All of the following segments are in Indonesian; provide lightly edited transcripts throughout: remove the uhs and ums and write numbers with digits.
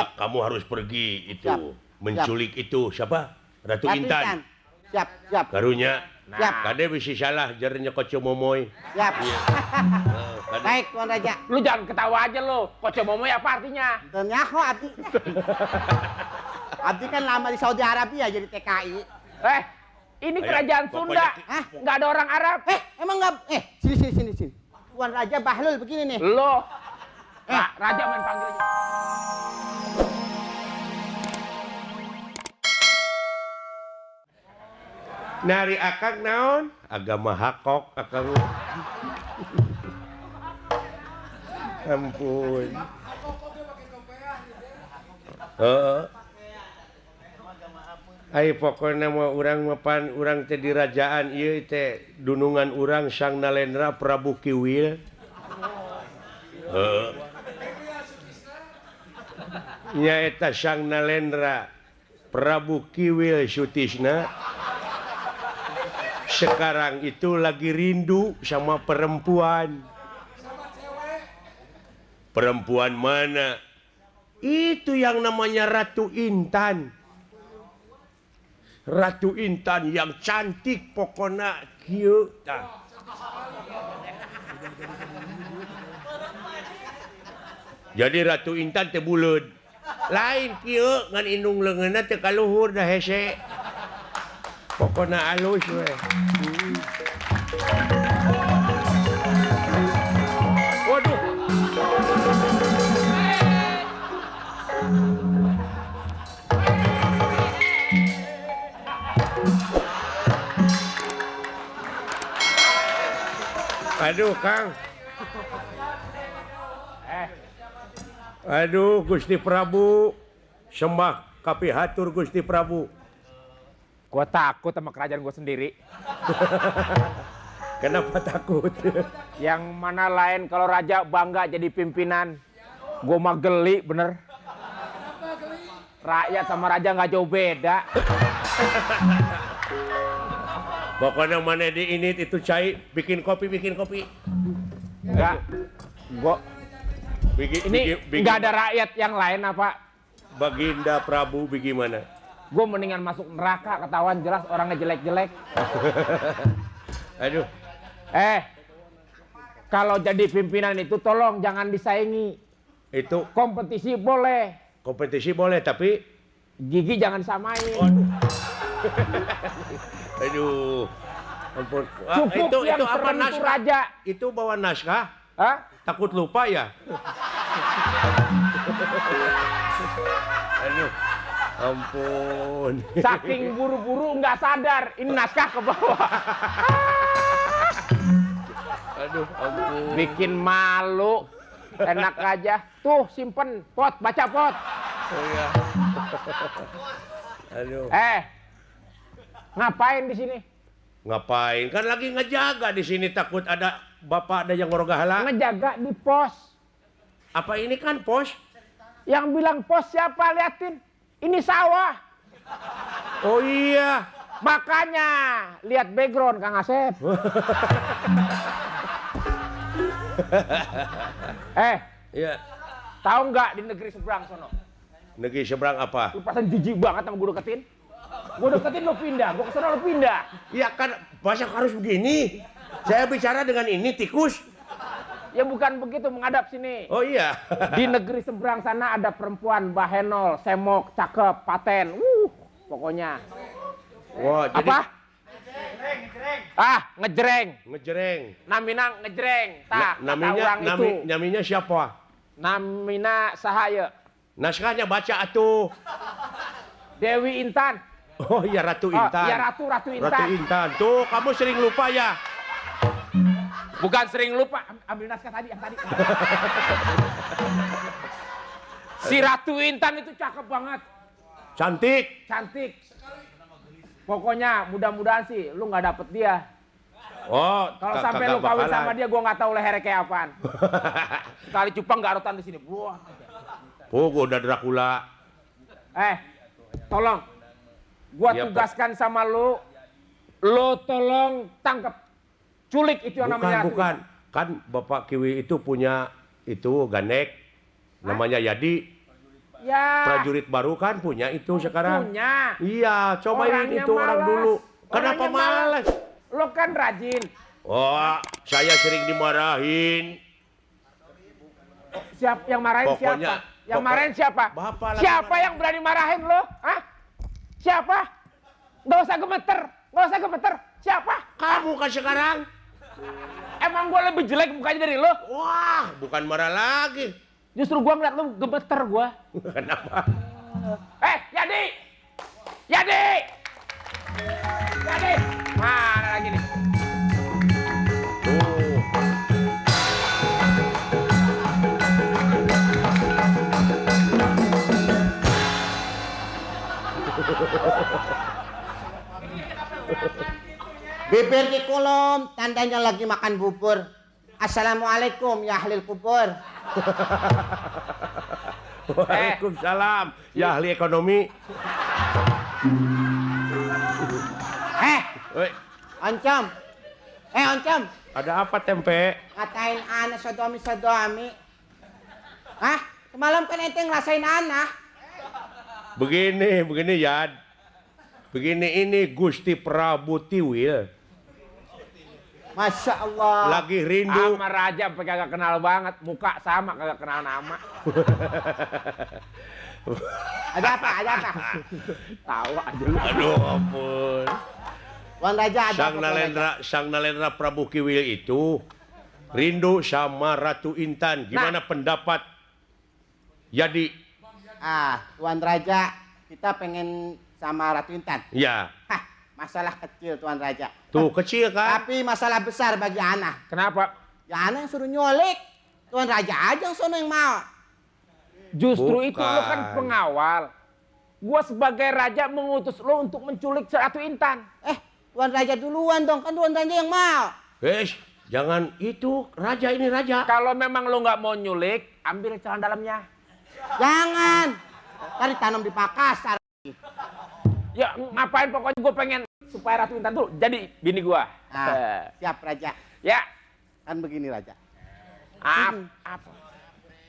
Kamu harus pergi itu Siap. menculik itu siapa? Ratu Intan. Siap. Karunya. Siap. Kade bisa salah jarnya Koco Momoy. Siap. Baik, Tuan Raja. Lu jangan ketawa aja lo. Koco Momoy apa artinya? Ternyata Abdi. Abdi kan lama di Saudi Arabia jadi TKI. Ini Ayo, kerajaan pokoknya Sunda. Hah? Nggak ada orang Arab. Emang nggak? Sini. Tuan Raja Bahlul begini nih. Lo. Raja main panggil aja. Nari akang naon? Agama hakok akang. Ampun. Ai pokoknya mau urang mapan urang teh di rajaan ieu teh dunungan urang Sang Nalendra Prabu Kiwil. Nya eta Sang Nalendra Prabu Kiwil Sutisna sekarang itu lagi rindu sama perempuan. Perempuan mana? Itu yang namanya Ratu Intan. Ratu Intan yang cantik pokoknya kieu tah. Jadi Ratu Intan teh buleud. Lain kieu ngan indung leungeunna teh kaluhur dah hese. Pokoknya halus we. Waduh. Aduh, Kang. Aduh, Gusti Prabu. Sembah kapihatur Gusti Prabu. Gua takut sama kerajaan gua sendiri. Kenapa takut? Yang mana lain kalau raja bangga jadi pimpinan. Gua mah geli bener. Rakyat sama raja nggak jauh beda. Pokoknya mana di ini itu cai bikin kopi. Enggak. Gua ini nggak ada rakyat yang lain apa? Baginda Prabu bagaimana? Gue mendingan masuk neraka, ketahuan jelas orangnya jelek-jelek. Aduh. Kalau jadi pimpinan itu tolong jangan disaingi. Itu Kompetisi boleh. kompetisi boleh tapi Gigi jangan samain. aduh. Ampun. Cukup yang itu apa serem itu naskah? raja. Itu bawa naskah? Hah? Takut lupa ya? Aduh. Ampun. Saking buru-buru nggak sadar ini naskah ke bawah. Aduh, ampun. Bikin malu. Enak aja. Tuh simpen pot, baca pot. Oh iya. Aduh. Ngapain di sini? Ngapain? Kan lagi ngejaga di sini takut ada bapak ada yang ngorogahala. Ngejaga di pos. Apa ini kan pos? Yang bilang pos siapa? Liatin. Ini sawah. Oh iya. Makanya lihat background Kang Asep. Iya. Tahu nggak di negeri seberang sono? Negeri seberang apa? Lu perasaan jijik banget sama gue deketin. Gue deketin lo pindah, gue kesana lo pindah. Iya kan, masa harus begini? Saya bicara dengan ini tikus. Ya bukan begitu, menghadap sini. Oh iya. Di negeri seberang sana ada perempuan bahenol, semok, cakep, paten. Pokoknya. Wah, jadi Apa? Ngejreng. ngejreng. Namina ngejreng. Tah, kata Namanya orang itu. namanya siapa? Namina sahaya. Naskahnya baca atuh. Dewi Intan. Oh iya Ratu Oh, Intan. iya Ratu Intan. Ratu Intan. Tuh, kamu sering lupa ya? Bukan sering lupa, ambil naskah tadi yang tadi. Si Ratu Intan itu cakep banget. Cantik. Cantik. Pokoknya mudah-mudahan sih lu nggak dapet dia. Oh, Kalau sampai lu kawin sama dia, gua nggak tahu lehernya kayak apaan. Sekali cupang garutan di sini. Buah. Oh, gua udah Dracula. Tolong. Gua Iya, tugaskan sama lu. Lu tolong tangkap. Culik itu yang namanya Ratu. Bukan. Kan Bapak Kiwi itu punya itu ganek. Namanya Yadi. Ya. Prajurit baru kan punya itu sekarang. Punya. Iya, cobain Orangnya itu orang malas. dulu. Kenapa Orangnya malas? Lo kan rajin. Oh, saya sering dimarahin. Yang marahin Pokoknya, siapa? Yang marahin siapa? Bapak lagi Siapa marahin. yang berani marahin lo? Hah? Siapa? Gak usah gemeter. Gak usah gemeter. Siapa? Kamu kan sekarang? Emang gue lebih jelek mukanya dari lo? Wah, bukan marah lagi. Justru gue ngeliat lo gemeter gue. Kenapa? Yadi! Yadi! Yadi! Mana lagi nih? Oh. Bibir di kolom, tandanya lagi makan bubur. Assalamualaikum ya ahlil kubur. Waalaikumsalam. Ya ahli ekonomi. Woi, Oncom. Oncom. ada apa tempe? Ngatain anak sodomi. Hah? Semalam kan ente ngerasain anak. Begini Yad. Begini ini Gusti Prabu Tiwil. Masya Allah. Lagi rindu. Sama Raja sampai kagak kenal banget. Muka sama kagak kenal nama. Ada apa? Tawa aja lu. Aduh ampun. Tuan Raja ada apa, Tuan Raja? Sang Nalendra Prabu Kiwil itu rindu sama Ratu Intan. Gimana pendapat Yadi? Tuan Raja, kita pengen sama Ratu Intan. Ya. Hah, masalah kecil Tuan Raja. Tuh kecil kan? Tapi masalah besar bagi Ana. Kenapa? Ya Ana yang suruh nyulik. Tuan Raja aja yang sono yang mau. Justru Bukan. itu lo kan pengawal. Gua sebagai raja mengutus lo untuk menculik Ratu Intan. Tuan Raja duluan dong, kan Tuan Raja yang mau. Jangan itu. Raja ini raja. Kalau memang lo nggak mau nyulik, ambil celana dalamnya. Jangan. Tadi tanam di Makassar. Ya ngapain pokoknya gue pengen supaya Ratu Intan tuh jadi bini gua. Siap Raja. Ya. Kan begini Raja. Apa?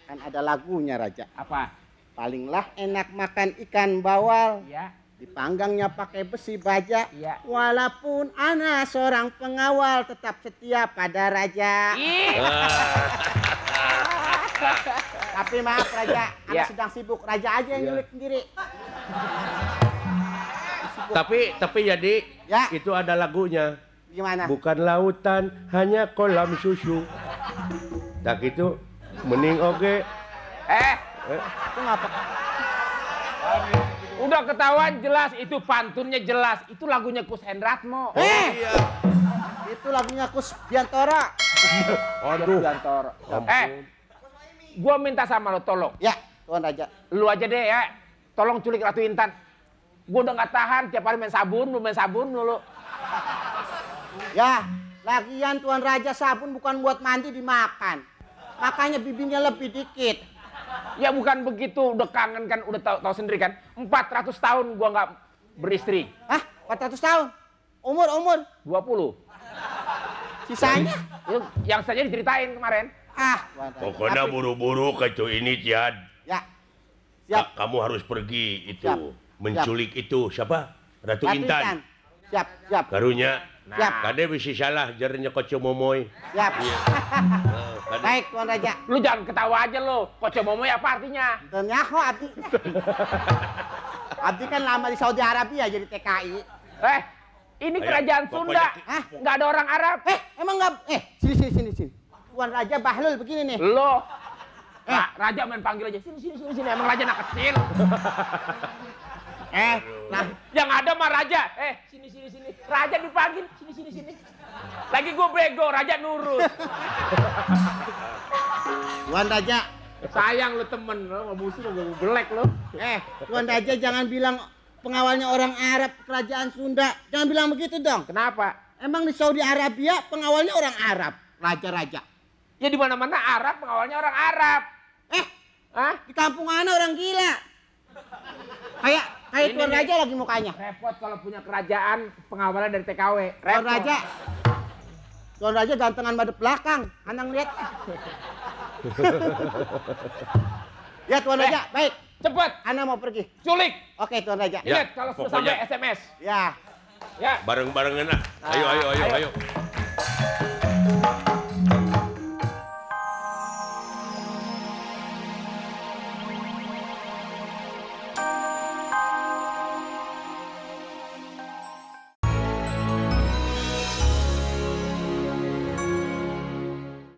Kan ada lagunya Raja. Apa? Palinglah enak makan ikan bawal. Ya. Dipanggangnya pakai besi baja. Iya. Walaupun Ana seorang pengawal tetap setia pada Raja. Ih. Tapi maaf Raja, Ana Ya. sedang sibuk. Raja aja yang nyulik sendiri. Tapi Yadi, Ya. itu ada lagunya. Gimana? Bukan lautan, hanya kolam susu. Tak itu, mending oke. Itu ngapa? Udah ketahuan jelas itu pantunnya jelas. Itu lagunya Kus Hendratmo. Iya. Itu lagunya Kus Biantoro. Aduh. Gantoro. Ampun. Gua minta sama lo tolong. Ya, Tuan Raja. Lu aja deh ya. Tolong culik Ratu Intan. Gua udah nggak tahan tiap hari main sabun dulu. Ya, lagian Tuan Raja sabun bukan buat mandi dimakan. Makanya bibirnya lebih dikit. Ya bukan begitu, udah kangen kan, udah tahu sendiri kan. 400 tahun gua nggak beristri. Hah? 400 tahun? Umur? 20. Sisanya? Itu yang saja diceritain kemarin. Tuan Raja. Pokoknya Tapi- buru-buru ke itu ini, Yad. Ya. Siap. Kamu harus pergi itu. Siap. Menculik itu. Siapa? Ratu Ratu Intan. Siap. Karunya. Siap. Kade bisa salah jarnya koco momoy. Siap. Kade. Baik, Tuan Raja. Lu jangan ketawa aja lo. Koco momoy apa artinya? Dan nyaho Abdi. Abdi kan lama di Saudi Arabia jadi TKI. Ini Ayo, kerajaan pokoknya Sunda. Hah? Nggak ada orang Arab. Emang nggak? Sini. Tuan Raja Bahlul begini nih. Lo. Raja main panggil aja. Sini. Emang raja anak kecil. Nah, Yang ada mah raja. Sini. Raja dipanggil. Sini. Lagi gue bego, raja nurut. Tuan Raja. Sayang lu temen, lo musuh lo belek lo. Tuan Raja jangan bilang pengawalnya orang Arab kerajaan Sunda. Jangan bilang begitu dong. Kenapa? Emang di Saudi Arabia pengawalnya orang Arab, raja-raja. Ya di mana-mana Arab, pengawalnya orang Arab. Di kampung Ana orang gila. Kayak Ini Tuan nih. Raja lagi mukanya. Repot kalau punya kerajaan pengawalnya dari TKW. Tuan Repot. Tuan Raja gantengan madep belakang. Anang lihat. Ya Tuan Raja, baik. Cepet. Ana mau pergi. Culik. Oke, Tuan Raja. Ya, Ingat kalau sudah pokoknya. sampai SMS. Ya. Ya. Bareng-barengan lah. Ayo.